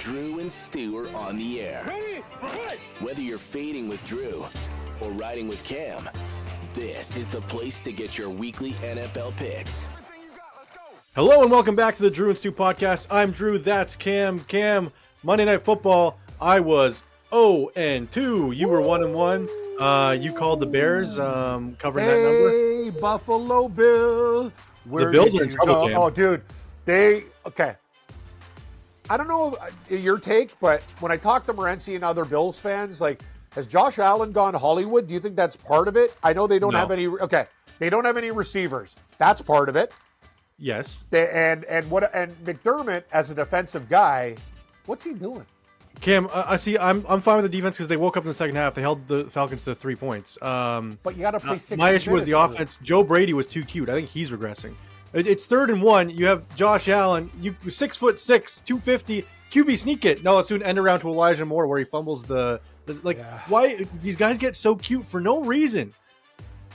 Drew and Stu are on the air. Ready? Whether you're fading with Drew or riding with Cam, this is the place to get your weekly NFL picks. Hello and welcome back to the Drew and Stu podcast. I'm Drew, that's Cam. Cam, Monday Night Football, I was 0-2. You were 1-1. You called the Bears, covering that number. Hey, Buffalo Bill. The Bills are in trouble, Cam. Oh, dude. Okay. I don't know your take, but when I talk to Morency and other Bills fans, like, has Josh Allen gone Hollywood? Do you think that's part of it? I know they don't have any. Okay, they don't have any receivers. That's part of it. Yes. And McDermott as a defensive guy, what's he doing? Cam, I'm fine with the defense because they woke up in the second half. They held the Falcons to 3 points. But you got to play 6 My issue was the offense. Joe Brady was too cute. I think he's regressing. It's 3rd and 1. You have Josh Allen. You 6'6", 250 QB sneak it. No, let's do an end around to Elijah Moore where he fumbles Why these guys get so cute for no reason?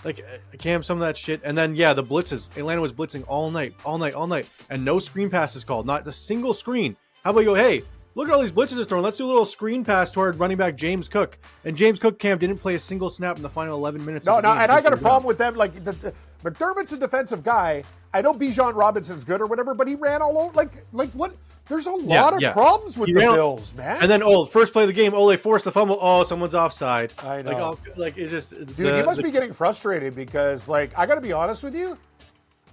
Like, Cam, some of that shit. And then, the blitzes. Atlanta was blitzing all night. And no screen passes called. Not a single screen. How about you go, hey, look at all these blitzes it's throwing. Let's do a little screen pass toward running back James Cook. And James Cook, Cam, didn't play a single snap in the final 11 minutes of the game. And I got a problem with them. Like, McDermott's a defensive guy. I know Bijan Robinson's good or whatever, but he ran all over. Like what? There's a lot of problems with the Bills, man. And then, first play of the game, they forced a fumble. Oh, someone's offside. I know. It's just... Dude, you must be getting frustrated because, I got to be honest with you.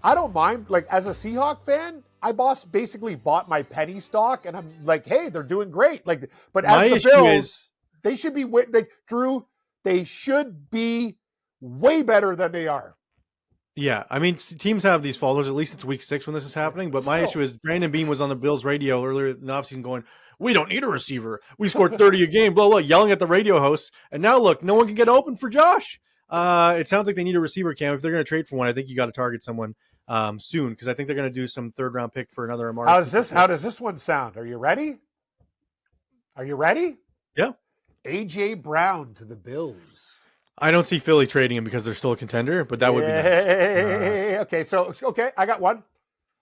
I don't mind. As a Seahawk fan, I basically bought my penny stock, and I'm like, hey, they're doing great. But as the Bills, they should be... Drew, they should be way better than they are. Yeah, I mean, teams have these falters. At least it's week 6 when this is happening. But my issue is Brandon Beane was on the Bills radio earlier in the offseason going, we don't need a receiver. We scored 30 a game, blah, blah, yelling at the radio hosts. And now, look, no one can get open for Josh. It sounds like they need a receiver, Cam. If they're going to trade for one, I think you got to target someone soon because I think they're going to do some 3rd-round pick for another Amari. How does this one sound? Are you ready? Yeah. A.J. Brown to the Bills. I don't see Philly trading him because they're still a contender, but that would be nice. Okay, I got one.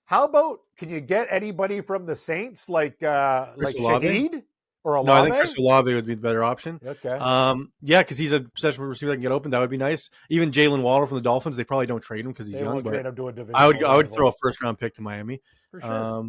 How about, can you get anybody from the Saints like Shaheed or Olave? No, I think Chris Olave would be the better option. Okay. Because he's a possession receiver that can get open. That would be nice. Even Jalen Waddle from the Dolphins, they probably don't trade him because he's young. Trade him to a division. I would throw a 1st-round pick to Miami. For sure.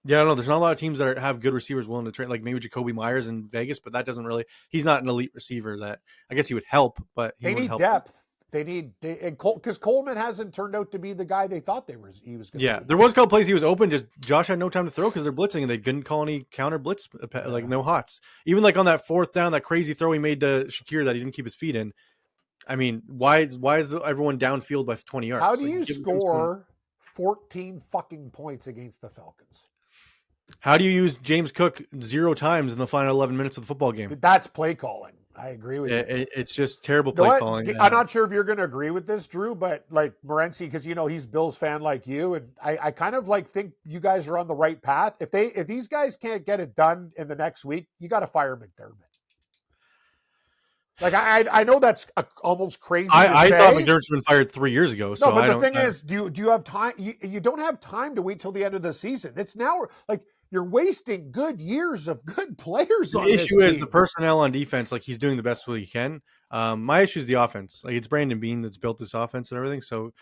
I don't know. There's not a lot of teams that have good receivers willing to trade, like maybe Jacoby Myers in Vegas, but that doesn't really. He's not an elite receiver. That I guess he would help, but they need depth. Because Coleman hasn't turned out to be the guy they thought he was going to be. There was a couple plays he was open. Just Josh had no time to throw because they're blitzing and they couldn't call any counter blitz, no hots. Even on that 4th down, that crazy throw he made to Shakir that he didn't keep his feet in. I mean, why is everyone downfield by 20 yards? How do you score 14 fucking points against the Falcons? How do you use James Cook 0 times in the final 11 minutes of the football game? That's play calling. I agree with you. It's just terrible play calling. I'm not sure if you're going to agree with this, Drew, but Morency, because he's Bills fan like you, and I kind of think you guys are on the right path. If these guys can't get it done in the next week, you got to fire McDermott. I know that's almost crazy. I thought McDermott's been fired 3 years ago. So but the thing is, do you have time? You don't have time to wait till the end of the season. It's now you're wasting good years of good players on this team. The issue is the personnel on defense. He's doing the best he can. My issue is the offense. It's Brandon Beane that's built this offense and everything. So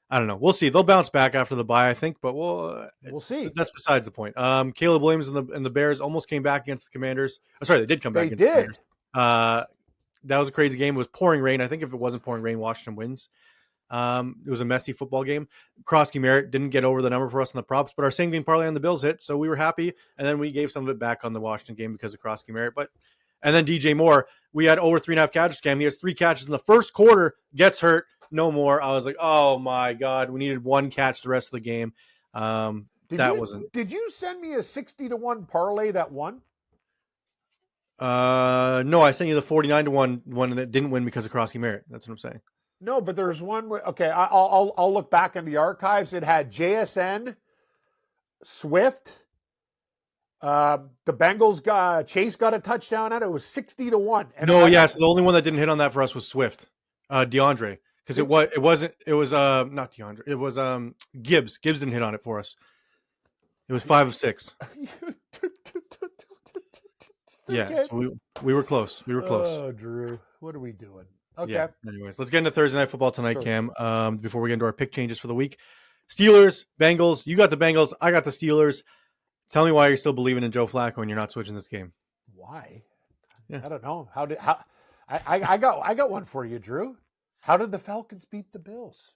I don't know. We'll see. They'll bounce back after the bye, I think, but we'll see. That's besides the point. Caleb Williams and the Bears almost came back against the Commanders. They did come back against the Commanders. That was a crazy game. It was pouring rain. I think if it wasn't pouring rain, Washington wins. It was a messy football game. Krosky Merritt didn't get over the number for us on the props, but our same game parlay on the Bills hit, so we were happy. And then we gave some of it back on the Washington game because of Krosky Merritt. And then DJ Moore, we had over 3.5 catches. Cam, he has 3 catches in the first quarter, gets hurt, no more. I was like, oh my God, we needed 1 catch the rest of the game. Did you send me a 60-1 parlay that won? No, I sent you the 49-1 one that didn't win because of Krosky Merritt. That's what I'm saying. No, but there's one. Okay, I'll look back in the archives. It had JSN, Swift. The Bengals Chase got a touchdown at it. It was 60-1. So the only one that didn't hit on that for us was Swift, DeAndre, because it was not DeAndre. It was Gibbs. Gibbs didn't hit on it for us. It was 5 of 6. Okay. Yeah, so we were close. We were close. Oh, Drew, what are we doing? Okay. Yeah. Anyways, let's get into Thursday Night Football tonight, Sure. Cam. Before we get into our pick changes for the week, Steelers, Bengals. You got the Bengals. I got the Steelers. Tell me why you're still believing in Joe Flacco and you're not switching this game. Why? Yeah. I don't know. I got one for you, Drew. How did the Falcons beat the Bills?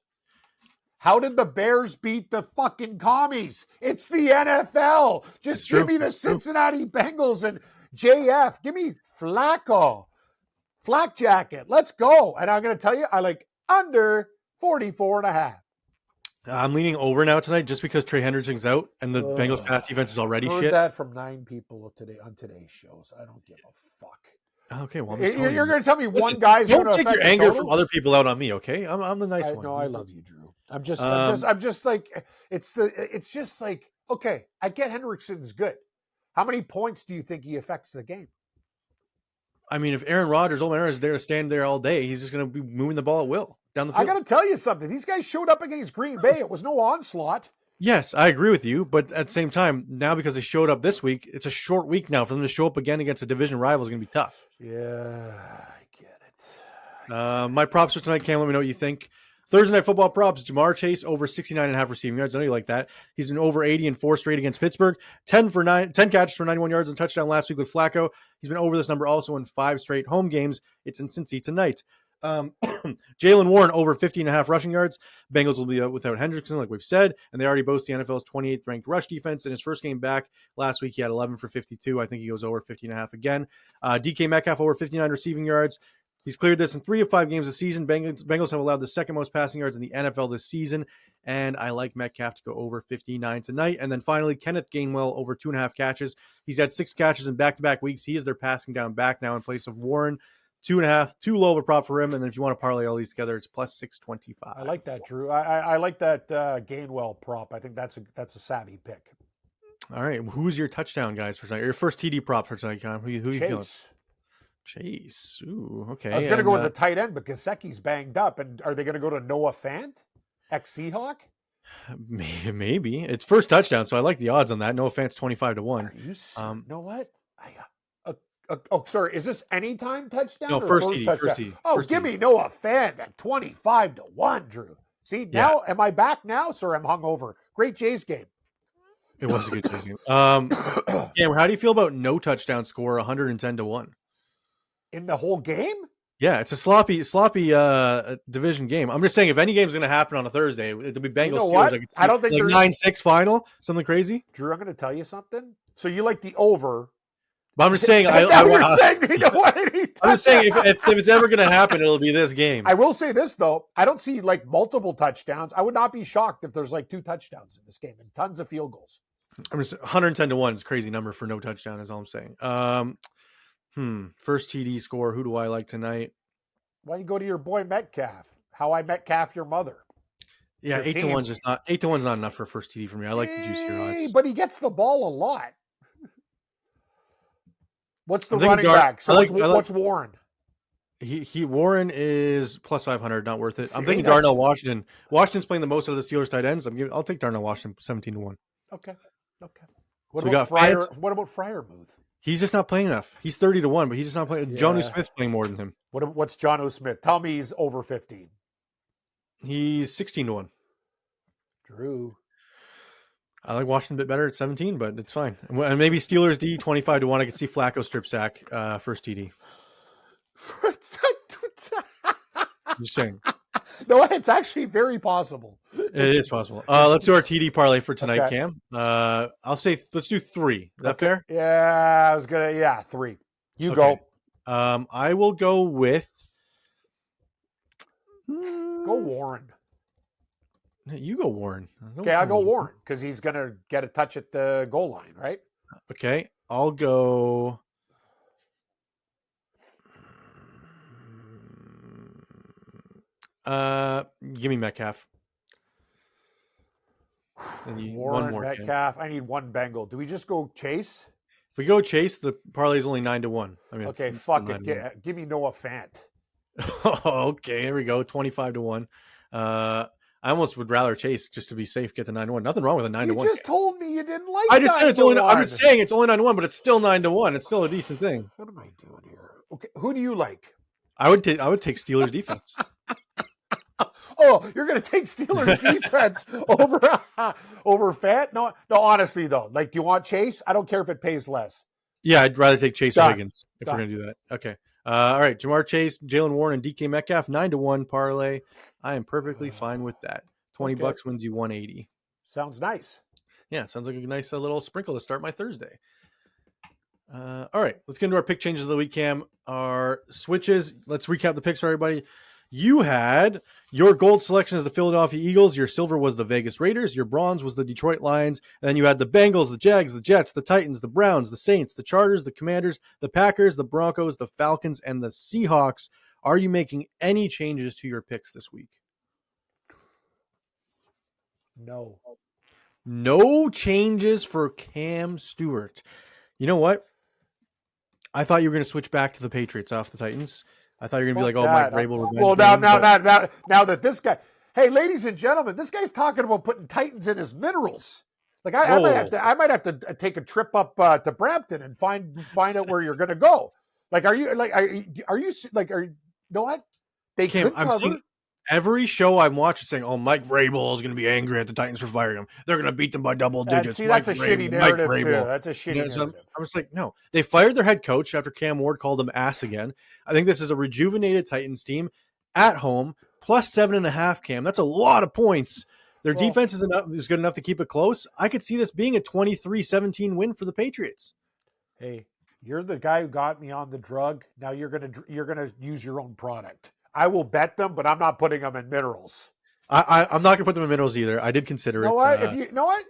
How did the Bears beat the fucking commies? It's the NFL. Just give me the Cincinnati Bengals and JF. Give me Flacco. Flak jacket. Let's go. And I'm going to tell you, I like under 44.5. I'm leaning over now tonight just because Trey Hendrickson's out and the Bengals pass defense is already I've heard shit. that from 9 people today on today's shows. I don't give a fuck. Okay, well, you're going to tell me one guy's going to affect take your anger from other people out on me, okay? I'm the nice one. No, I love you, Drew. I'm just like it's just like, okay, I get Hendrickson's good. How many points do you think he affects the game? I mean, if Aaron Rodgers is there to stand there all day, he's just going to be moving the ball at will down the field. I got to tell you something. These guys showed up against Green Bay. It was no onslaught. Yes, I agree with you, but at the same time, now because they showed up this week, it's a short week now for them to show up again against a division rival is going to be tough. Yeah, I get it. My props for tonight, Cam, let me know what you think. Thursday Night Football props, Jamar Chase over 69.5 receiving yards. I know you like that. He's been over 80 in 4 straight against Pittsburgh. 10 catches for 91 yards and touchdown last week with Flacco. He's been over this number also in 5 straight home games. It's in Cincy tonight. Jalen Warren over 50.5 rushing yards. Bengals will be without Hendrickson, like we've said, and they already boast the NFL's 28th ranked rush defense. In his first game back last week, he had 11 for 52. I think he goes over 50.5 again. DK Metcalf over 59 receiving yards. He's cleared this in 3 of 5 games this season. Bengals have allowed the second most passing yards in the NFL this season, and I like Metcalf to go over 59 tonight. And then finally, Kenneth Gainwell over 2.5 catches. He's had 6 catches in back-to-back weeks. He is their passing down back now in place of Warren. 2.5, too low of a prop for him. And then if you want to parlay all these together, it's plus 625. I like that, Drew. I like that Gainwell prop. I think that's a savvy pick. All right, who's your touchdown guys for tonight? Your first TD prop for tonight, Con? Who you feeling? Chase. Ooh, okay. I was going to go with the tight end, but Gesicki's banged up. And are they going to go to Noah Fant, ex-Seahawk? Maybe. It's first touchdown, so I like the odds on that. Noah Fant's 25-1. Are you you know what? Sorry. Is this anytime touchdown? No, first TD. Touchdown? First TD. Oh, give me Noah Fant at 25-1, Drew. See, now, am I back now? Sorry, I'm hungover. Great Jays game. It was a good Jays game. Yeah, how do you feel about no touchdown score 110-1? In the whole game? Yeah, it's a sloppy division game. I'm just saying, if any game's going to happen on a Thursday, it'll be Bengals Steelers. I don't think like 9-6 final, something crazy. Drew, I'm going to tell you something. So you like the over? But I'm just saying, I'm just saying, if it's ever going to happen, it'll be this game. I will say this though, I don't see like multiple touchdowns. I would not be shocked if there's like 2 touchdowns in this game and tons of field goals. I'm just 110-1 is a crazy number for no touchdown. Is all I'm saying. First TD score. Who do I like tonight? Why don't you go to your boy Metcalf? How I Metcalf your mother. Yeah, 8-1's just not 8-1's not enough for first TD for me. I like the juicier odds. But he gets the ball a lot. What's the running back? So what's Warren? Warren is plus 500, not worth it. I'm thinking Darnell Washington. Washington's playing the most of the Steelers tight ends. I'll take Darnell Washington 17-1. Okay. What about Freiermuth? He's just not playing enough. He's 30-1, but he's just not playing. Yeah. Jonnu Smith's playing more than him. What's Jonnu Smith? Tell me he's over 15. He's 16-1. Drew. I like Washington a bit better at 17, but it's fine. And maybe Steelers D 25-1. I could see Flacco strip sack first TD. Just saying. No, it's actually very possible. It is possible. Let's do our TD parlay for tonight, okay. Cam. I'll say let's do 3. Is that fair? Yeah, I was gonna. Yeah, 3. You go. I will go with. Go Warren. You go Warren. Okay, I'll go Warren because he's gonna get a touch at the goal line, right? Okay, I'll go. Give me Metcalf. Warren, Metcalf. I need one Bengal. Do we just go Chase? If we go Chase, the parlay is only 9-1. I mean, okay, fuck it. Give me Noah Fant. Okay, here we go. 25-1. I almost would rather chase just to be safe, get the 9-1. Nothing wrong with a 9-1. You just told me you didn't like. I just said it's only. I'm just saying it's only 9-1, but it's still 9-1. It's still a decent thing. What am I doing here? Okay, who do you like? I would take Steelers defense. Oh, you're going to take Steelers defense over Fant? No. Honestly though, like, do you want Chase? I don't care if it pays less. Yeah, I'd rather take Chase or Higgins if Done. we're going to do that. Okay. All right. Jamar Chase, Jalen Warren, and DK Metcalf, 9-1 parlay. I am perfectly fine with that. $20 wins you 180. Sounds nice. Yeah, sounds like a nice little sprinkle to start my Thursday. All right, let's get into our pick changes of the week, Cam. Our switches. Let's recap the picks for everybody. You had your gold selection as the Philadelphia Eagles. Your silver was the Vegas Raiders. Your bronze was the Detroit Lions. And then you had the Bengals, the Jags, the Jets, the Titans, the Browns, the Saints, the Chargers, the Commanders, the Packers, the Broncos, the Falcons, and the Seahawks. Are you making any changes to your picks this week? No. No changes for Cam Stewart. You know what? I thought you were going to switch back to the Patriots off the Titans. I thought you were going to be like, oh, Mike Vrabel. Well, now that this guy, hey, ladies and gentlemen, this guy's talking about putting Titans in his minerals. Like, I might have to take a trip up to Brampton and find out where you're going to go. Like, are you know what? They Cam, I'm seeing every show I'm watching saying, oh, Mike Vrabel is going to be angry at the Titans for firing him. They're going to beat them by double digits. See, that's a shitty narrative, too. That's a shitty narrative. So I was like, no. They fired their head coach after Cam Ward called them ass again. I think this is a rejuvenated Titans team at home, plus 7.5, Cam. That's a lot of points. Their defense is good enough to keep it close. I could see this being a 23-17 win for the Patriots. Hey, you're the guy who got me on the drug. Now you're gonna use your own product. I will bet them, but I'm not putting them in minerals. I'm not gonna put them in minerals either. I did consider it. What? If you know what,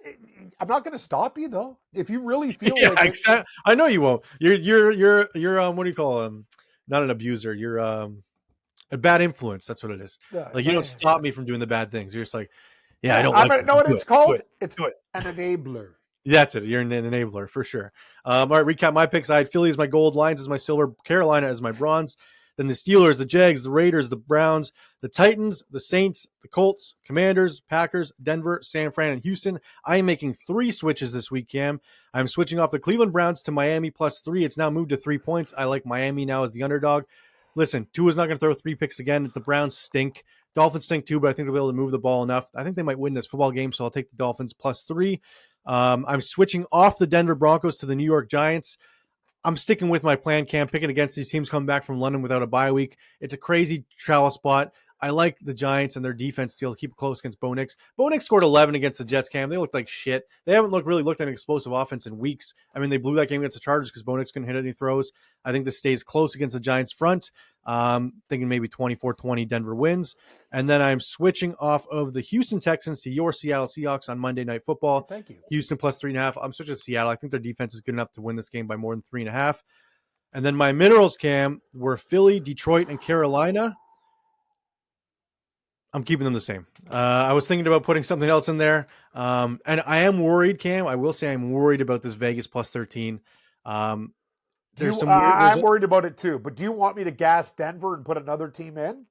I'm not gonna stop you though. If you really feel exactly. I know you won't. You're what do you call them? Not an abuser. You're a bad influence. That's what it is. Like, you don't stop me from doing the bad things. You're just like, yeah, I don't. Know what it's called? It's an enabler. That's it. You're an enabler for sure. All right, recap my picks. I had Philly as my gold, Lions as my silver, Carolina as my bronze. Then the Steelers, the Jags, the Raiders, the Browns, the Titans, the Saints, the Colts, Commanders, Packers, Denver, San Fran, and Houston. I am making 3 switches this week, Cam. I'm switching off the Cleveland Browns to Miami plus 3. It's now moved to 3 points. I like Miami now as the underdog. Listen, Tua's not going to throw 3 picks again. The Browns stink. Dolphins stink too, but I think they'll be able to move the ball enough. I think they might win this football game, so I'll take the Dolphins plus 3. I'm switching off the Denver Broncos to the New York Giants. I'm sticking with my plan, Cam, picking against these teams coming back from London without a bye week. It's a crazy travel spot. I like the Giants and their defense to keep it close against Bo Nix. Bo Nix scored 11 against the Jets, Cam. They looked like shit. They haven't really looked at an explosive offense in weeks. I mean, they blew that game against the Chargers because Bo Nix couldn't hit any throws. I think this stays close against the Giants front. Thinking maybe 24-20 Denver wins. And then I'm switching off of the Houston Texans to your Seattle Seahawks on Monday Night Football. Thank you. Houston plus 3.5. I'm switching to Seattle. I think their defense is good enough to win this game by more than 3.5. And then my minerals, Cam, were Philly, Detroit, and Carolina. I'm keeping them the same. I was thinking about putting something else in there. And I am worried, Cam. I will say I'm worried about this Vegas plus 13. I'm worried about it too. But do you want me to gas Denver and put another team in?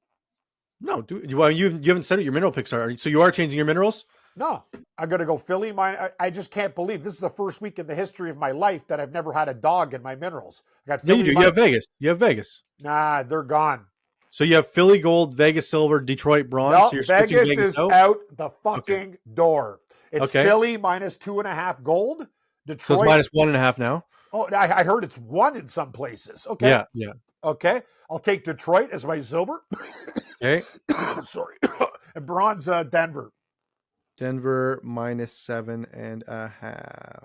No. You haven't said what your mineral picks are. So you are changing your minerals? No. I'm going to go Philly. I just can't believe this is the first week in the history of my life that I've never had a dog in my minerals. I got Philly. Yeah, you do. You have Vegas. Nah, they're gone. So you have Philly gold, Vegas silver, Detroit bronze. No, so you're Vegas is out the fucking door. It's Philly minus 2.5 gold. Detroit. So it's minus 1.5 now. Oh, I heard it's 1 in some places. Okay. Yeah. Okay. I'll take Detroit as my silver. Okay. Sorry. And bronze, Denver. Denver minus 7.5.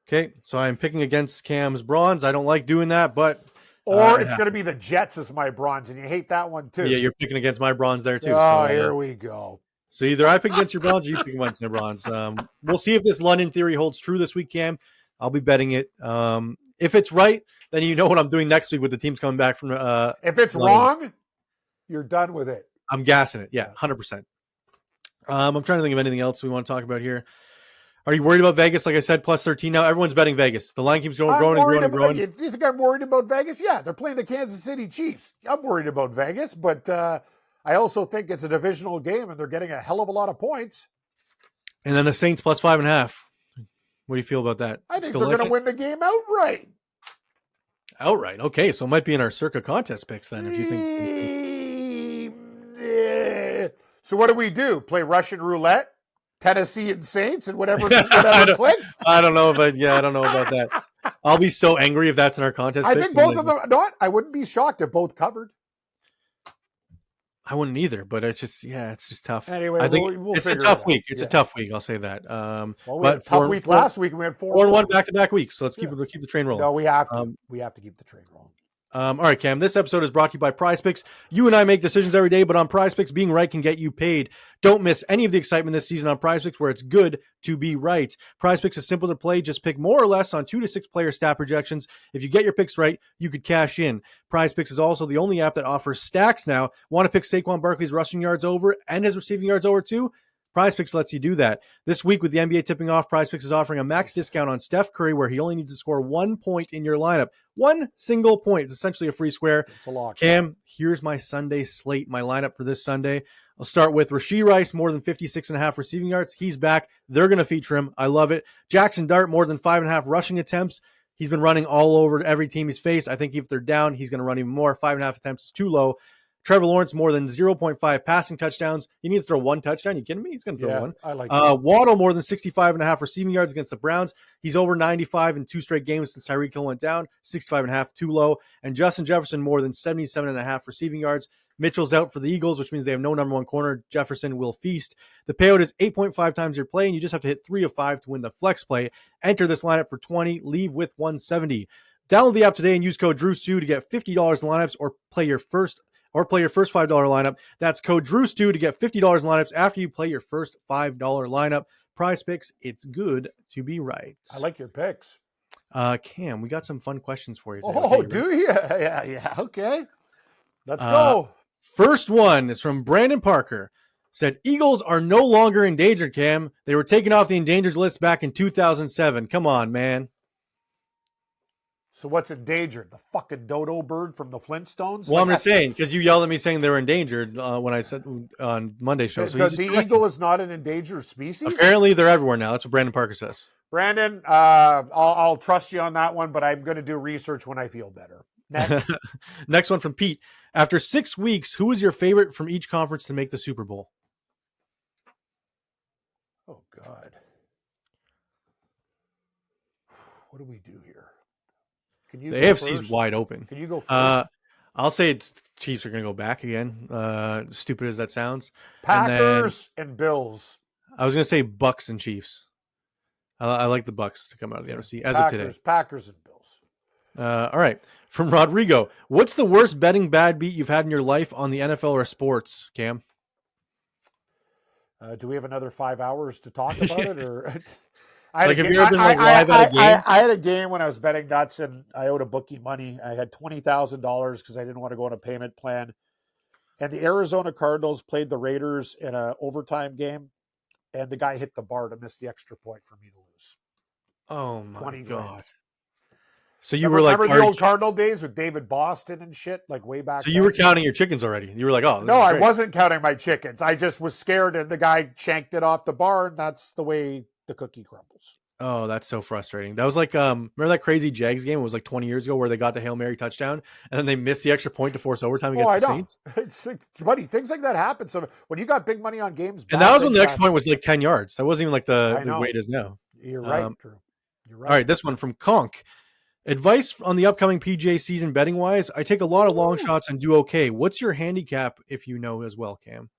Okay. So I'm picking against Cam's bronze. I don't like doing that, but. Or it's going to be the Jets as my bronze, and you hate that one too. Yeah, you're picking against my bronze there too. Oh, so, here we go. So either I pick against your bronze or you pick against my bronze. We'll see if this London theory holds true this week, Cam. I'll be betting it. If it's right, then you know what I'm doing next week with the teams coming back from if it's London. Wrong, you're done with it. I'm gassing it. Yeah, 100%. I'm trying to think of anything else we want to talk about here. Are you worried about Vegas? Like I said, plus 13 now. Everyone's betting Vegas. The line keeps growing and growing. You think I'm worried about Vegas? Yeah, they're playing the Kansas City Chiefs. I'm worried about Vegas, but I also think it's a divisional game, and they're getting a hell of a lot of points. And then the Saints plus 5.5. What do you feel about that? I think they're going to win the game outright. Outright. Okay, so it might be in our Circa contest picks then. If you think. So what do we do? Play Russian roulette, Tennessee and Saints, and whatever clicks. I don't know about that. I'll be so angry if that's in our contest. I think both of them. Not. I wouldn't be shocked if both covered. I wouldn't either, but it's just tough. Anyway, I think it's a tough week. It's a tough week. I'll say that. We had a tough week last week. We had 4-1 back-to-back weeks. So let's keep the train rolling. No, we have to. We have to keep the train rolling. All right, Cam, this episode is brought to you by PrizePicks. You and I make decisions every day, but on PrizePicks, being right can get you paid. Don't miss any of the excitement this season on PrizePicks, where it's good to be right. PrizePicks is simple to play. Just pick more or less on 2 to 6 player stat projections. If you get your picks right, you could cash in. PrizePicks is also the only app that offers stacks now. Want to pick Saquon Barkley's rushing yards over and his receiving yards over too? PrizePicks lets you do that. This week with the NBA tipping off, PrizePicks is offering a max discount on Steph Curry, where he only needs to score 1 point in your lineup. 1 single point. It's essentially a free square. It's a lot. Cam, here's my Sunday slate, my lineup for this Sunday. I'll start with Rashee Rice, more than 56.5 receiving yards. He's back. They're going to feature him. I love it. Jackson Dart, more than 5.5 rushing attempts. He's been running all over every team he's faced. I think if they're down, he's going to run even more. 5.5 attempts is too low. Trevor Lawrence, more than 0.5 passing touchdowns. He needs to throw 1 touchdown. You kidding me? He's going to throw one. I like that. Waddle, more than 65.5 receiving yards against the Browns. He's over 95 in 2 straight games since Tyreek Hill went down. 65.5, too low. And Justin Jefferson, more than 77.5 receiving yards. Mitchell's out for the Eagles, which means they have no number 1 corner. Jefferson will feast. The payout is 8.5 times your play, and you just have to hit 3 of 5 to win the flex play. Enter this lineup for 20, leave with 170. Download the app today and use code DREW2 to get $50 in lineups or play your first $5 lineup. That's code DREW2 to get $50 in lineups after you play your first $5 lineup. PrizePicks, it's good to be right. I like your picks. Cam, we got some fun questions for you today. Oh, okay, do you? Yeah. Okay. Let's go. First one is from Brandon Parker. Said, Eagles are no longer endangered, Cam. They were taken off the endangered list back in 2007. Come on, man. So what's endangered? The fucking dodo bird from the Flintstones? Well, I'm just saying, because you yelled at me saying they were endangered when I said on Monday's show. So the eagle is not an endangered species? Apparently, they're everywhere now. That's what Brandon Parker says. Brandon, I'll trust you on that one, but I'm going to do research when I feel better. Next. Next one from Pete. After 6 weeks, who is your favorite from each conference to make the Super Bowl? Oh, God. What do we do here? The AFC is wide open. Can you go first? I'll say it's Chiefs are going to go back again. Stupid as that sounds. Packers and Bills. I was going to say Bucks and Chiefs. I like the Bucks to come out of the NFC as of today. Packers and Bills. All right. From Rodrigo, what's the worst betting bad beat you've had in your life on the NFL or sports, Cam? Do we have another 5 hours to talk about it, or? Have you ever been live at a game? I had a game when I was betting nuts, and I owed a bookie money. I had $20,000 because I didn't want to go on a payment plan. And the Arizona Cardinals played the Raiders in an overtime game, and the guy hit the bar to miss the extra point for me to lose. Oh my God! Grand. So you were like, remember the old Cardinal days with David Boston and shit, like way back. So you were counting your chickens already. You were like, oh, no, I wasn't counting my chickens. I just was scared, and the guy shanked it off the bar, and that's the way the cookie crumbles. Oh, that's so frustrating. That was like, remember that crazy Jags game? It was like 20 years ago where they got the Hail Mary touchdown and then they missed the extra point to force overtime against the Saints. It's like, buddy, things like that happen. So when you got big money on games, and that was when the extra point was like 10 yards. That wasn't even like the way it is now. You're right, Drew. You're right. All right, this one from Conk. Advice on the upcoming PGA season betting wise. I take a lot of long shots and do okay. What's your handicap if you know as well, Cam?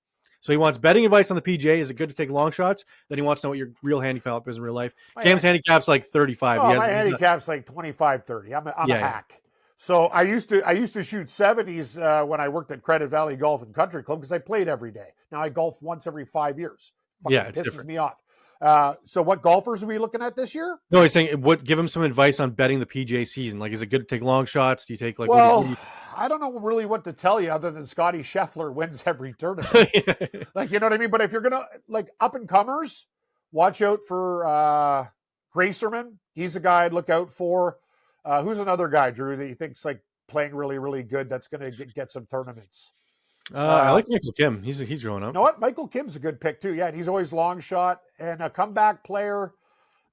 So he wants betting advice on the PGA. Is it good to take long shots? Then he wants to know what your real handicap is in real life. Cam's handicap's like 35. Oh, my handicap's like 25, 30. I'm a hack. So I used to shoot 70s when I worked at Credit Valley Golf and Country Club because I played every day. Now I golf once every 5 years. It's pisses different. Me off. So what golfers are we looking at this year? No, he's saying give him some advice on betting the PGA season. Like, is it good to take long shots? Do you take like? Well, I don't know really what to tell you other than Scotty Scheffler wins every tournament. Like, you know what I mean? But if you're going to, like, up-and-comers, watch out for Gracerman. He's a guy I'd look out for. Who's another guy, Drew, that you think's, like, playing really, really good that's going to get some tournaments? I like Michael Kim. He's growing up. You know what? Michael Kim's a good pick too. Yeah, and he's always long shot and a comeback player.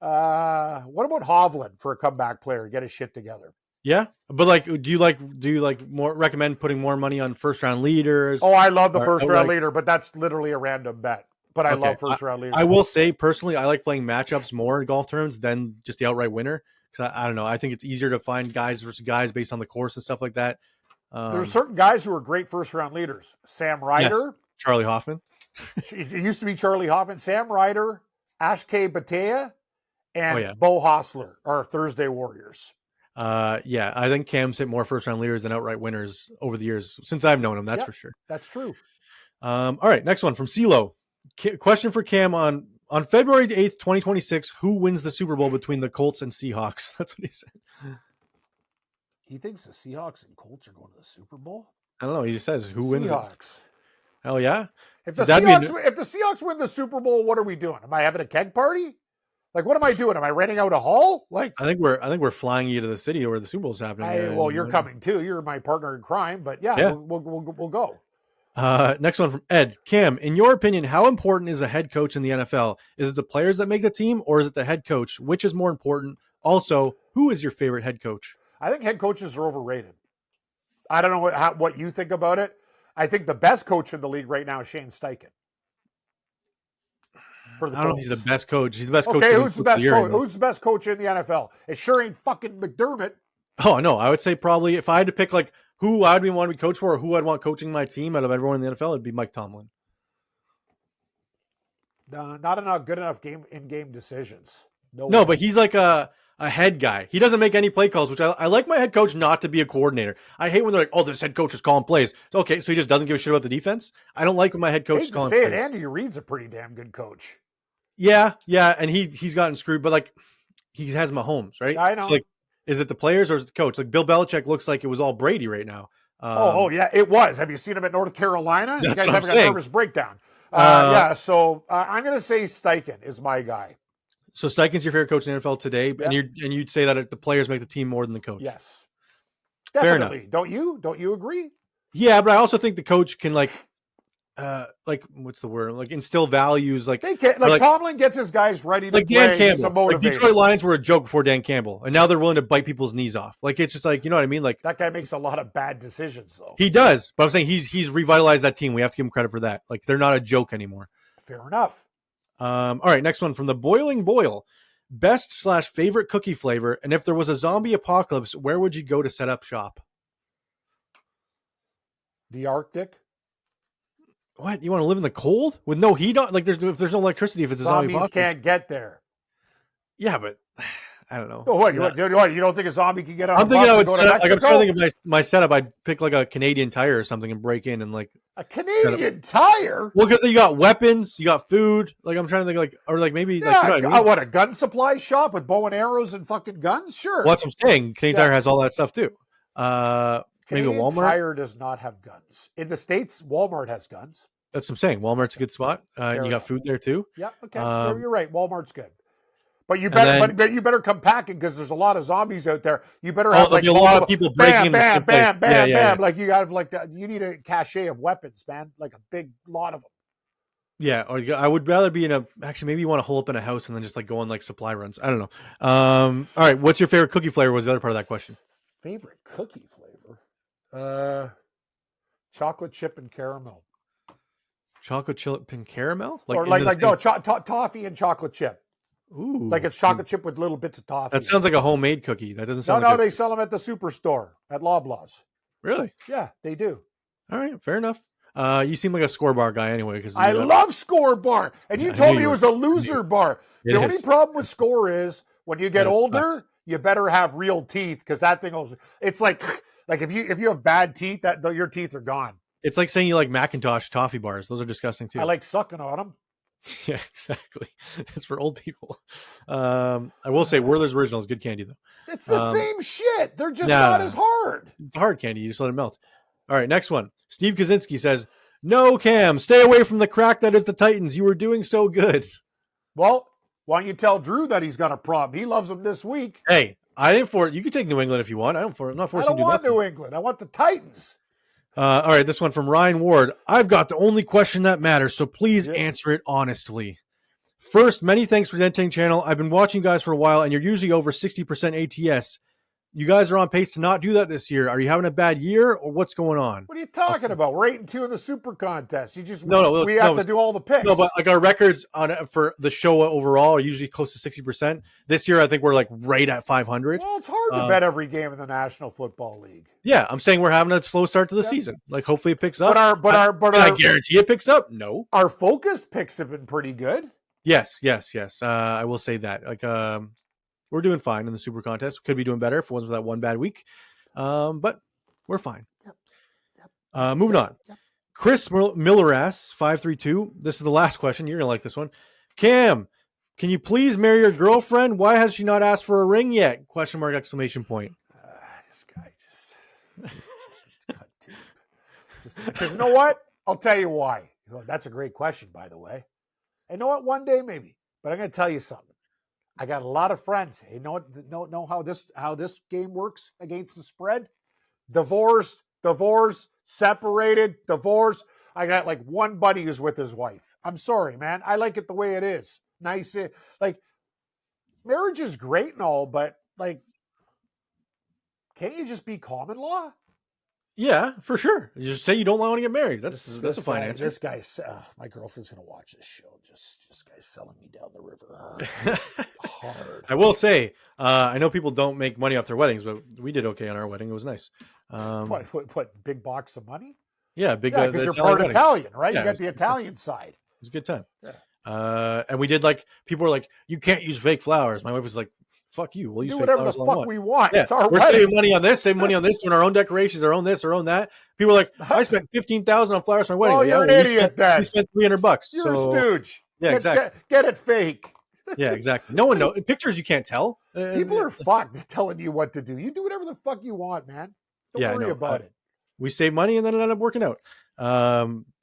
What about Hovland for a comeback player? Get his shit together. Yeah, but like, do you like more recommend putting more money on first round leaders? Oh, I love the first round leader, but that's literally a random bet. But I love first round leaders. I will say personally, I like playing matchups more in golf tournaments than just the outright winner because I don't know. I think it's easier to find guys versus guys based on the course and stuff like that. There's certain guys who are great first round leaders. Sam Ryder, yes. Charlie Hoffman. It used to be Charlie Hoffman. Sam Ryder, Ashke Batea, and Bo Hostler are Thursday Warriors. Yeah, I think Cam's hit more first round leaders than outright winners over the years since I've known him. That's for sure. That's true. All right, next one from CeeLo. Question for Cam on February 8th, 2026. Who wins the Super Bowl between the Colts and Seahawks? That's what he said. He thinks the Seahawks and Colts are going to the Super Bowl? I don't know. He just says who wins. Seahawks. Hell yeah! If the Seahawks win the Super Bowl, what are we doing? Am I having a keg party? Like, what am I doing? Am I renting out a hall? Like, I think we're flying you to the city where the Super Bowl's happening. Well, you're coming too. You're my partner in crime. But yeah. We'll go. Next one from Ed. Cam, in your opinion, how important is a head coach in the NFL? Is it the players that make the team, or is it the head coach? Which is more important? Also, who is your favorite head coach? I think head coaches are overrated. I don't know what you think about it. I think the best coach in the league right now is Shane Steichen. I don't know if he's the best coach. He's the best coach. Okay, who's the best coach? Who's the best coach in the NFL? It sure ain't fucking McDermott. Oh, no. I would say probably if I had to pick like who I'd want to be coach for or who I'd want coaching my team out of everyone in the NFL, it'd be Mike Tomlin. Not enough good enough in-game decisions. No, but he's like a head guy. He doesn't make any play calls, which I like my head coach not to be a coordinator. I hate when they're like, oh, this head coach is calling plays. Okay, so he just doesn't give a shit about the defense? I don't like when my head coach is calling plays. Andy Reid's a pretty damn good coach. Yeah, and he's gotten screwed, but like he has Mahomes, right? I know. So like, is it the players or is it the coach? Like Bill Belichick looks like it was all Brady right now. Oh yeah, it was. Have you seen him at North Carolina? You guys having a nervous breakdown. So I'm going to say Steichen is my guy. So Steichen's your favorite coach in the NFL today, and you'd say that the players make the team more than the coach. Yes, definitely. Don't you? Don't you agree? Yeah, but I also think the coach can like what's the word? Like instill values. Like they can, like Tomlin gets his guys ready to like play. Dan Campbell. Like Detroit Lions were a joke before Dan Campbell, and now they're willing to bite people's knees off. Like it's just like, you know what I mean? Like that guy makes a lot of bad decisions, though. He does, but I'm saying he's revitalized that team. We have to give him credit for that. Like they're not a joke anymore. Fair enough. All right, next one from the Boiling Boil. Best/favorite cookie flavor, and if there was a zombie apocalypse, where would you go to set up shop? The Arctic. What? You want to live in the cold with no heat on? Like if there's no electricity, if it's a zombie apocalypse. Can't get there. Yeah, but I don't know. Oh, what? You don't think a zombie can get on? I'm thinking I would I'm trying to think of my setup. I'd pick like a Canadian Tire or something and break in and like a Canadian Tire. Well, because you got weapons, you got food. Like I'm trying to think like, or like maybe like what a gun supply shop with bow and arrows and fucking guns. Sure. Well, that's what I'm saying. Canadian Tire has all that stuff too. Maybe Walmart. Tire does not have guns. In the States, Walmart has guns. That's what I'm saying. Walmart's a good spot. You got food there too. Yeah. Okay. You're right. Walmart's good. But you better, but you better come packing because there's a lot of zombies out there. You better have like a lot of people breaking in. Bam, bam, bam, bam. Like you got like that. You need a cachet of weapons, man. Like a big lot of them. Yeah, or I would rather be in actually maybe you want to hole up in a house and then just like go on like supply runs. I don't know. All right, what's your favorite cookie flavor? Was the other part of that question? Favorite cookie flavor? Chocolate chip and caramel. Chocolate chip and caramel? Toffee and chocolate chip. Ooh, like it's chocolate chip with little bits of toffee. That sounds like a homemade cookie. That doesn't sound. No, they sell them at the superstore at Loblaws. Really? Yeah, they do. All right, fair enough. You seem like a score bar guy anyway. Because I love Score Bar, and you told me it was a loser bar. The only problem with Score is when you get older, you better have real teeth because that thing will. It's like if you have bad teeth, your teeth are gone. It's like saying you like Macintosh toffee bars. Those are disgusting too. I like sucking on them. Yeah, exactly. It's for old people. I will say Werther's Original is good candy, though. It's the same shit. They're just not as hard. It's hard candy. You just let it melt. All right, next one. Steve Kaczynski says, no, Cam, stay away from the crack that is the Titans. You were doing so good. Well, why don't you tell Drew that he's got a problem? He loves them this week. Hey, I didn't for it. You can take New England if you want. I'm not forcing you to do I don't want New England. I want the Titans. All right, this one from Ryan Ward. I've got the only question that matters, so please answer it honestly. First, many thanks for the entertaining channel. I've been watching you guys for a while, and you're usually over 60% ATS. You guys are on pace to not do that this year. Are you having a bad year, or what's going on? What are you talking about? We're 8-2 in the Super Contest. We have to do all the picks. No, but like our records for the show overall are usually close to 60%. This year, I think we're like right at 500. Well, it's hard to bet every game in the National Football League. Yeah, I'm saying we're having a slow start to the season. Like, hopefully it picks up. Can I guarantee it picks up? No. Our focused picks have been pretty good. Yes. I will say that. Like, we're doing fine in the Super Contest. Could be doing better if it wasn't for that one bad week. But we're fine. Yep. Moving on. Yep. Chris Milleras, 532. This is the last question. You're going to like this one. Cam, can you please marry your girlfriend? Why has she not asked for a ring yet? Question mark, exclamation point. This guy just cut deep. Because you know what? I'll tell you why. That's a great question, by the way. And you know what? One day maybe. But I'm going to tell you something. I got a lot of friends. Hey, know how this game works against the spread? Divorce, separated, divorce. I got like one buddy who's with his wife. I'm sorry, man. I like it the way it is. Nice. Like, marriage is great and all, but like, can't you just be common law? Yeah, for sure. You just say you don't want to get married. That's a fine answer. This guy's my girlfriend's gonna watch this show. Just this guy's selling me down the river hard. I will say, I know people don't make money off their weddings, but we did okay on our wedding. It was nice. What big box of money? Yeah, big. Yeah, because you're part Italian, right? Yeah, you got the Italian side. It was a good time. Yeah. And we did people were like, you can't use fake flowers. My wife was like, fuck you. We'll use whatever the fuck we want. Yeah. It's our We're wedding. saving money on this, doing our own decorations, our own this, our own that. People were like, I spent $15,000 on flowers for my wedding. Oh, you're an idiot. We spent $300. You're a stooge. Yeah, exactly. Get it fake. Yeah, exactly. No one knows. Pictures you can't tell. People are fucked telling you what to do. You do whatever the fuck you want, man. Don't worry about it. We save money and then it ended up working out.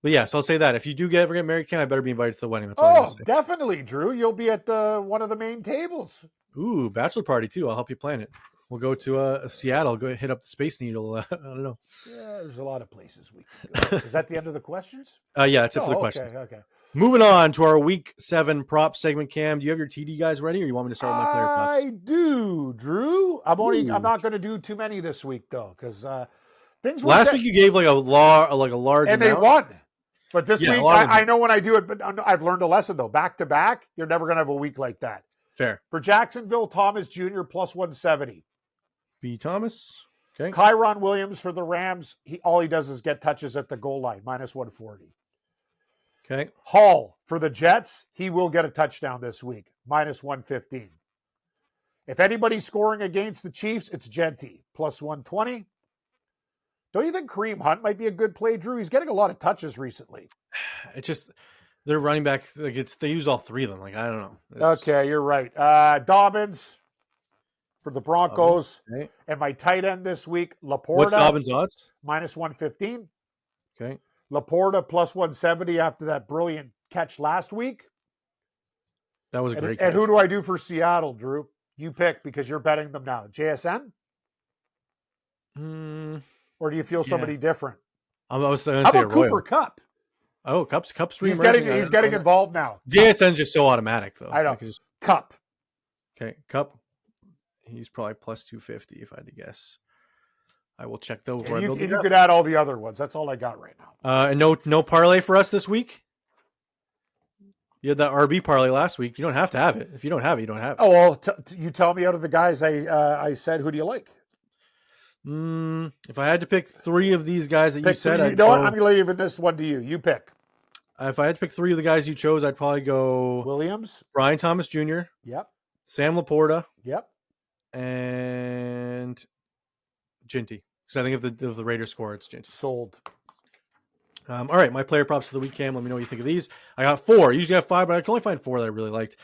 But yeah, so I'll say that if you do ever get married, Ken, I better be invited to the wedding. That's all definitely, Drew. You'll be at one of the main tables. Ooh, bachelor party too. I'll help you plan it. We'll go to Seattle. Go hit up the Space Needle. I don't know. Yeah, there's a lot of places we can go. Is that the end of the questions? Yeah, that's it for the questions. Okay. Moving on to our Week 7 prop segment. Cam, do you have your TD guys ready, or you want me to start with my player props? I do, Drew. I'm not going to do too many this week though, because things. Last week you gave like a large and amount. They won. But this week, I know when I do it, but I've learned a lesson though. Back to back, you're never going to have a week like that. Fair. For Jacksonville, Thomas Jr. plus 170. B. Thomas. Okay. Kyron Williams for the Rams. All he does is get touches at the goal line, minus 140. Okay. Hall for the Jets. He will get a touchdown this week, minus 115. If anybody's scoring against the Chiefs, it's Genty, plus 120. Don't you think Kareem Hunt might be a good play, Drew? He's getting a lot of touches recently. It's just they're running back. Like they use all three of them. Like I don't know. Okay, you're right. Dobbins for the Broncos, okay. And my tight end this week, Laporta. What's Dobbins' odds? Minus 115. Okay. Laporta plus 170 after that brilliant catch last week. That was a great catch. And who do I do for Seattle, Drew? You pick because you're betting them now. JSN? Or do you feel somebody different? I was going to How say about Cooper Kupp? Oh, Kupp's He's getting involved now. JSN's just so automatic, though. I know. Kupp. Okay, Kupp. He's probably plus 250 if I had to guess. I will check those. You could add all the other ones. That's all I got right now. And no parlay for us this week? You had that RB parlay last week. You don't have to have it. If you don't have it, you don't have it. Oh, well, you tell me out of the guys I said, who do you like? If I had to pick three of these guys that you said, I'm going to leave this one to you. You pick. If I had to pick three of the guys you chose, I'd probably go Williams, Brian Thomas Jr. Yep. Sam Laporta. Yep. And Ginty. Because I think if the Raiders score, it's Ginty. Sold. All right, my player props for the week, Cam. Let me know what you think of these. I got 4. I usually have 5, but I can only find 4 that I really liked.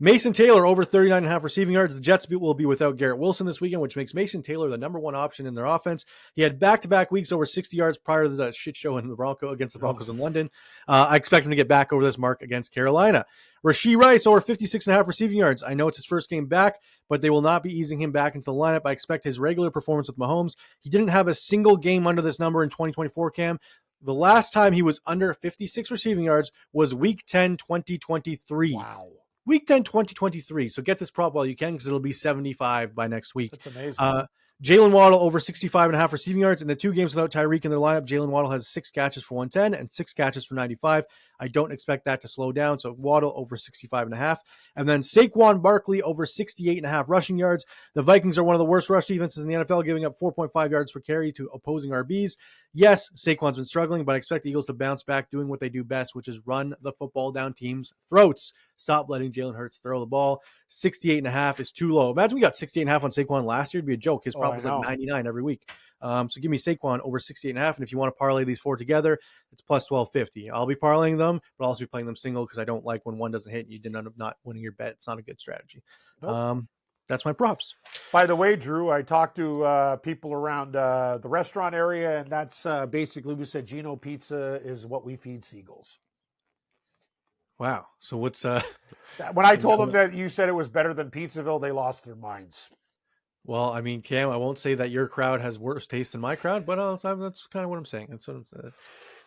Mason Taylor over 39.5 receiving yards. The Jets will be without Garrett Wilson this weekend, which makes Mason Taylor the number one option in their offense. He had back-to-back weeks over 60 yards prior to the shit show in the against the Broncos in London. I expect him to get back over this mark against Carolina. Rashee Rice over 56.5 receiving yards. I know it's his first game back, but they will not be easing him back into the lineup. I expect his regular performance with Mahomes. He didn't have a single game under this number in 2024, Cam. The last time he was under 56 receiving yards was Week 10, 2023. Wow. Week 10, 2023. So get this prop while you can because it'll be 75 by next week. That's amazing. Jalen Waddle over 65.5 receiving yards. In the 2 games without Tyreek in their lineup, Jalen Waddle has 6 catches for 110 and 6 catches for 95. I don't expect that to slow down. So Waddle over 65.5. And then Saquon Barkley over 68.5 rushing yards. The Vikings are one of the worst rush defenses in the NFL, giving up 4.5 yards per carry to opposing RBs. Yes, Saquon's been struggling, but I expect the Eagles to bounce back doing what they do best, which is run the football down teams' throats. Stop letting Jalen Hurts throw the ball. 68.5 is too low. Imagine we got 68.5 on Saquon last year. It'd be a joke. His prop was like 99 every week. So give me Saquon over 68.5. And if you want to parlay these 4 together, it's plus 1250. I'll be parlaying them, but I'll also be playing them single because I don't like when one doesn't hit and you end up not winning your bet. It's not a good strategy. Nope. That's my props. By the way, Drew, I talked to people around the restaurant area, and that's basically, we said Gino Pizza is what we feed seagulls. Wow. So what's when I told them that you said it was better than Pizzaville, they lost their minds. Well, I mean, Cam, I won't say that your crowd has worse taste than my crowd, but that's kind of what I'm saying. That's what I'm saying.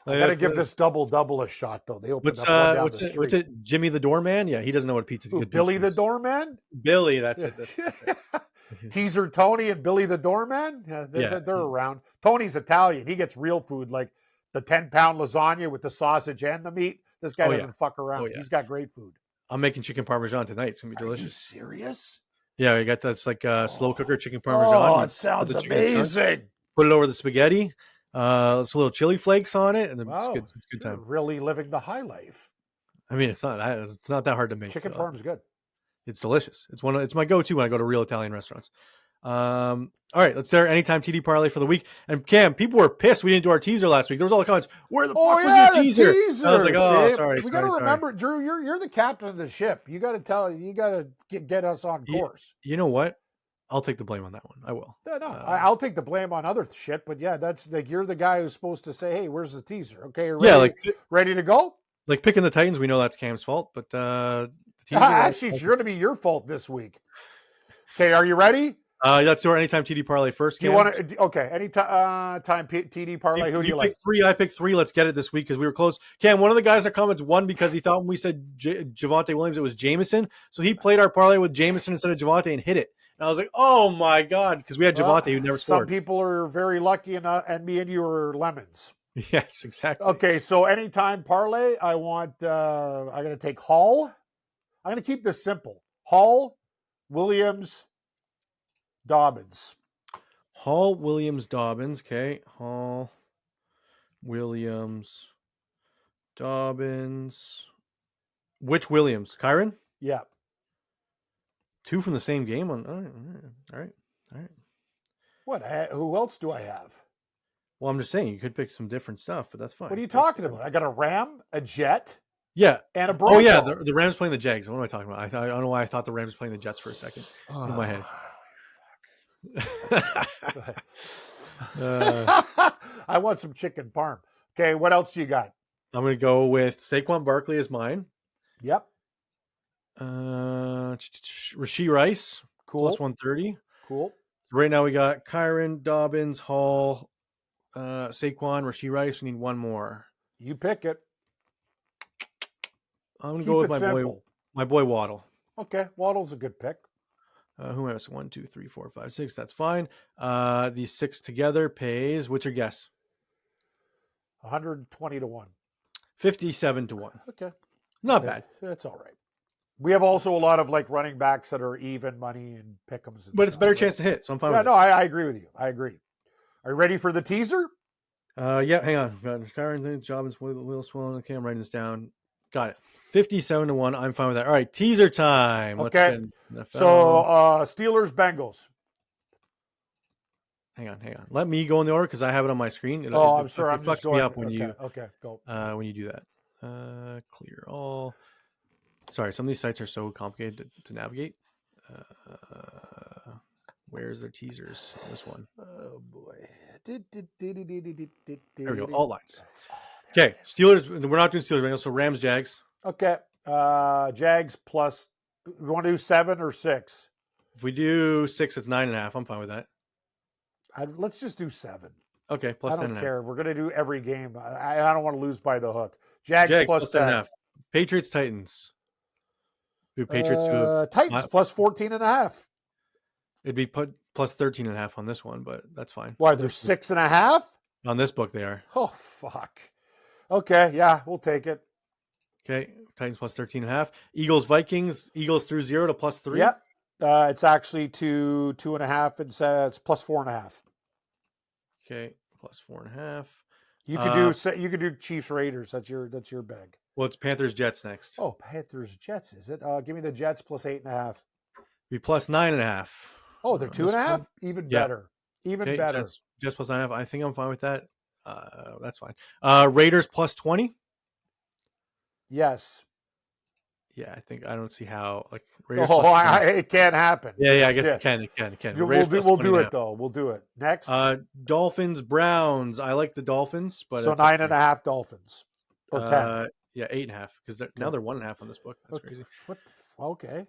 I got to give this double a shot, though. They opened up one down the street. What's it? Jimmy the Doorman? Yeah, he doesn't know what pizza. Ooh, Billy the Doorman? Billy, that's it. That's it. Teaser Tony and Billy the Doorman? Yeah, they're around. Tony's Italian. He gets real food, like the 10-pound lasagna with the sausage and the meat. This guy doesn't fuck around. Yeah. He's got great food. I'm making chicken parmesan tonight. It's going to be delicious. Are you serious? Yeah, we got that's like slow cooker chicken parmesan. Oh, it sounds amazing. Put it over the spaghetti. It's a little chili flakes on it, and it's good. It's a good time. Really living the high life. I mean, it's not that hard to make. Chicken parm is good. It's delicious. It's my go-to when I go to real Italian restaurants. All right, let's do our anytime TD parlay for the week. And Cam, people were pissed we didn't do our teaser last week. There was all the comments. Where the fuck was your teaser? I was like, oh, sorry. We got to remember, Drew. You're the captain of the ship. You got to get us on course. You know what? I'll take the blame on that one. I will. No, I'll take the blame on other shit. But yeah, that's like you're the guy who's supposed to say, "Hey, where's the teaser?" Okay, ready to go. Like picking the Titans, we know that's Cam's fault, but the teaser, actually, it's going to be your fault this week. Okay, are you ready? Let's do our anytime TD parlay first. Cam. Do you want to? Okay, anytime TD parlay. Who do you like? Pick 3. I picked 3. Let's get it this week because we were close. Cam, one of the guys in the comments won because he thought when we said Javonte Williams, it was Jameson. So he played our parlay with Jameson instead of Javonte and hit it. And I was like, oh my God, because we had Javonte who never scored. Some people are very lucky, and me and you are lemons. Yes, exactly. Okay, so anytime parlay, I want. I'm going to take Hall. I'm going to keep this simple. Hall, Williams, Dobbins. Hall, Williams, Dobbins. Okay. Hall, Williams, Dobbins. Which Williams? Kyron? Yeah. 2 from the same game? All right. What? Who else do I have? Well, I'm just saying, you could pick some different stuff, but that's fine. What are you talking about? I got a Ram, a Jet. Yeah. And a Bronco. Oh, yeah. The Rams playing the Jags. What am I talking about? I don't know why I thought the Rams playing the Jets for a second in my head. I want some chicken parm. Okay, what else you got? I'm going to go with Saquon Barkley as mine. Yep. Rashee Rice, cool. Plus 130. Cool. Right now we got Kyron, Dobbins, Hall, Saquon, Rashee Rice. We need one more. You pick it. I'm going to go with my boy Waddle. Okay, Waddle's a good pick. Who else? 1, 2, 3, 4, 5, 6. That's fine. These 6 together pays. What's your guess? 120 to 1. 57 to 1. Okay, not bad. That's all right. We have also a lot of like running backs that are even money and pick'ems. But it's a better chance to hit, so I'm fine with it. No, I agree with you. I agree. Are you ready for the teaser? Yeah, hang on. Got Kyron, Dobbins, Will Swollen. Okay, I'm writing this down. Got it. 57 to 1. I'm fine with that. All right, teaser time. Okay. So Steelers, Bengals. Hang on. Let me go in the order because I have it on my screen. I'm sorry. I'm just going. Me up when you. Okay, go. When you do that. Clear all. Sorry, some of these sites are so complicated to navigate. Where's their teasers on this one? Oh boy. There we go. All lines. Okay, Steelers. We're not doing Steelers right now, so Rams, Jags. Okay. Jags plus. You want to do 7 or 6? If we do 6, it's 9.5. I'm fine with that. Let's just do 7. Okay, plus 10. I don't care. We're going to do every game. I don't want to lose by the hook. Jags plus 10.5. Patriots, Titans. Do Patriots Titans plus 14.5. It'd be put plus 13.5 on this one, but that's fine. Why, they're 6.5? On this book, they are. Oh, fuck. Okay, yeah, we'll take it. Okay, Titans plus 13.5. Eagles, Vikings. Eagles through 0 to plus 3. Yep. It's actually 2.5. It's plus 4.5. Okay, plus 4.5. You could do Chiefs Raiders. That's your bag. Well, it's Panthers Jets next. Oh, Panthers Jets, is it? Give me the Jets plus 8.5. Be plus 9.5. Oh, they're 2.5. Even better. Even better. Jets plus 9.5. I think I'm fine with that. That's fine. Raiders plus 20. Yes. Yeah, I don't see how Raiders. It can't happen. Yeah, I guess it can. It can. We'll do it though. We'll do it next. Dolphins, Browns. I like the Dolphins, but so 9.5 Dolphins or 10. Yeah, 8.5 because now they're 1.5 on this book. That's crazy. Okay.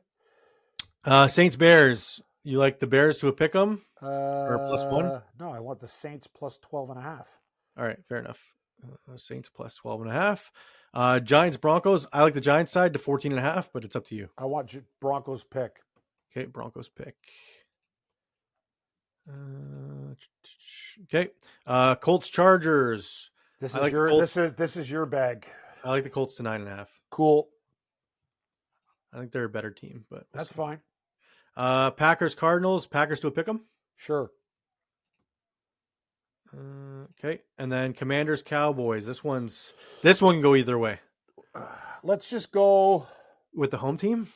Saints, Bears. You like the Bears to a pick 'em or plus 1? No, I want the Saints plus 12.5. All right, fair enough. Saints plus 12.5. Giants, Broncos. I like the Giants side to 14.5, but it's up to you. I want Broncos pick. Okay, Broncos pick. Okay, Colts, Chargers. This is your bag. I like the Colts to 9.5. Cool. I think they're a better team, but that's fine. Packers, Cardinals. Packers to a pick 'em. Sure. Okay, and then Commanders, Cowboys. This one can go either way. Let's just go with the home team.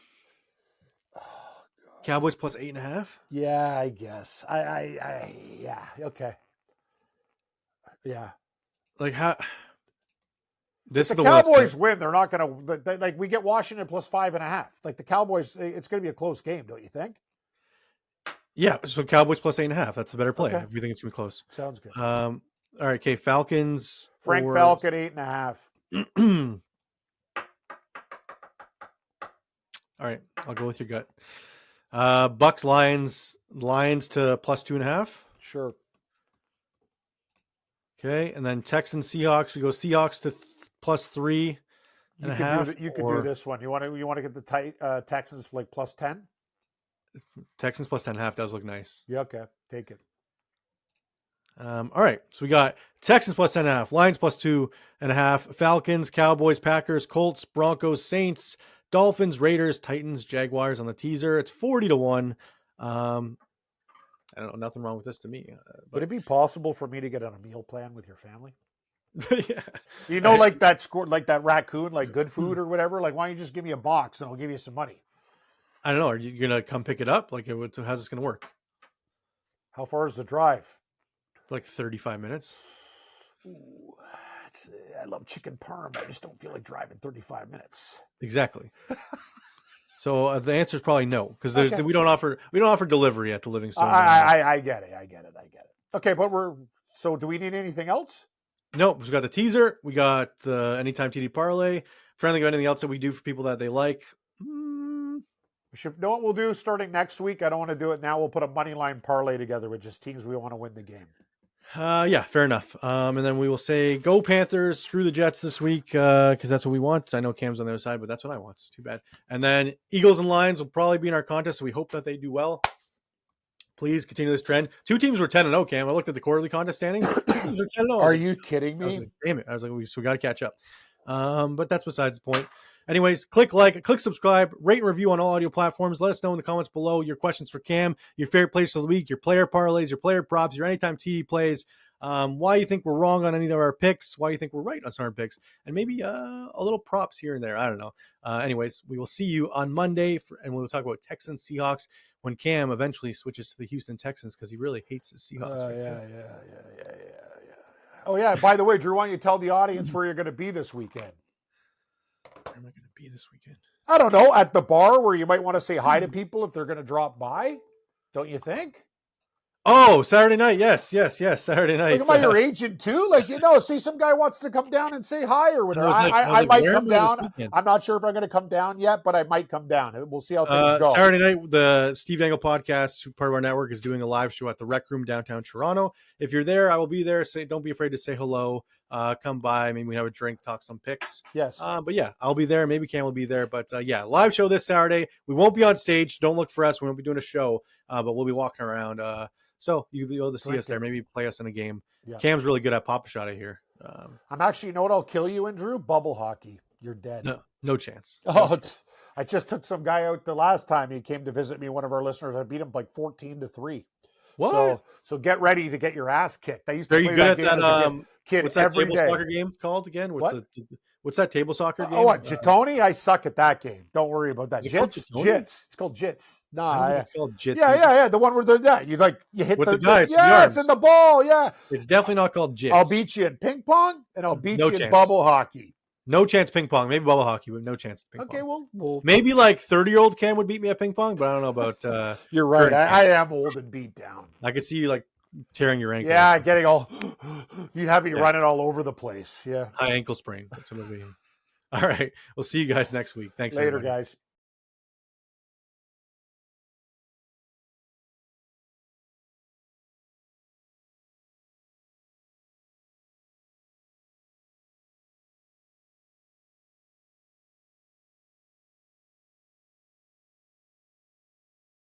Cowboys plus 8.5. Yeah, I guess. Yeah. Okay. Yeah. Like how? This if the Cowboys win, they're not going to like. We get Washington plus 5.5. Like the Cowboys, it's going to be a close game, don't you think? Yeah, so Cowboys plus 8.5. That's a better play if you think it's gonna be close. Sounds good. All right, okay. Falcons. Falcon 8.5. All right, I'll go with your gut. Bucks, Lions to plus 2.5. Sure. Okay, and then Texans, Seahawks. We go Seahawks to plus 3.5. You could do this one. You want to get the Texans like plus 10. Texans plus 10.5 does look nice. Yeah, okay. Take it. All right. So we got Texans plus 10.5, Lions plus 2.5, Falcons, Cowboys, Packers, Colts, Broncos, Saints, Dolphins, Raiders, Titans, Jaguars on the teaser. It's 40-1. I don't know. Nothing wrong with this to me. Would it be possible for me to get on a meal plan with your family? Yeah. You know, like that raccoon, like good food or whatever. Like, why don't you just give me a box and I'll give you some money? I don't know. Are you gonna come pick it up? Like, how's this gonna work? How far is the drive? Like 35 minutes. Ooh, I love chicken parm. I just don't feel like driving 35 minutes. Exactly. So the answer is probably no, because we don't offer delivery at the Livingstone. I get it. Okay, but so do we need anything else? Nope. We got the teaser. We got the Anytime TD parlay. Trying to think of anything else that we do for people that they like. We should know what we'll do starting next week. I don't want to do it now. We'll put a money line parlay together with just teams we want to win the game. Yeah, fair enough. And then we will say go Panthers, screw the Jets this week because that's what we want. I know Cam's on the other side, but that's what I want. So too bad. And then Eagles and Lions will probably be in our contest, so we hope that they do well. Please continue this trend. 2 teams were 10-0, Cam. I looked at the quarterly contest standings. 2 teams were 10-0. Are you kidding me? I was like, damn it. I was like, we got to catch up. But that's besides the point. Anyways, click like, click subscribe, rate and review on all audio platforms. Let us know in the comments below your questions for Cam, your favorite players of the week, your player parlays, your player props, your anytime TD plays, why you think we're wrong on any of our picks, why you think we're right on some of our picks, and maybe a little props here and there. I don't know. Anyways, we will see you on Monday, and we'll talk about Texans, Seahawks, when Cam eventually switches to the Houston Texans because he really hates his Seahawks. Yeah. Oh, yeah. By the way, Drew, why don't you tell the audience where you're going to be this weekend? Where am I going to be this weekend? I don't know, at the bar where you might want to say hi to people if they're going to drop by. Don't you think? Oh, Saturday night. Yes. Saturday night. Am I your agent too? Like, see some guy wants to come down and say hi or whatever. I might come down. I'm not sure if I'm going to come down yet, but I might come down. We'll see how things go. Saturday night, the Steve Dangle podcast, part of our network, is doing a live show at the Rec Room downtown Toronto. If you're there, I will be there. Don't be afraid to say hello. Come by. Maybe we have a drink, talk some picks. Yes. But yeah, I'll be there. Maybe Cam will be there. But live show this Saturday. We won't be on stage. Don't look for us. We won't be doing a show, but we'll be walking around. So you'll be able to see us there. Maybe play us in a game. Yeah. Cam's really good at Pop-A-Shot, I hear. I'm actually, you know what I'll kill you in, Drew? Bubble hockey. You're dead. No chance. I just took some guy out the last time he came to visit me, one of our listeners. I beat him like 14-3. What? So get ready to get your ass kicked. I used to play good that game at that kid what's that every table day. Soccer game called again? What's that table soccer game? Oh, what? Jitoni? I suck at that game. Don't worry about that. Jits? It's called Jits. No, it's called Jits. Yeah. The one where they're you hit with the guys. Yes, and the ball. Yeah. It's definitely not called Jits. I'll beat you in ping pong, and I'll beat you in bubble hockey. No chance ping pong. Maybe bubble hockey, but no chance ping pong. Okay, well, maybe like 30-year-old Cam would beat me at ping pong, but I don't know about. You're right. I am old and beat down. I could see you like tearing your ankle. Yeah, getting all. You'd have me running all over the place. Yeah. High ankle sprain. That's what it'll be. All right. We'll see you guys next week. Thanks. Later, everybody. guys.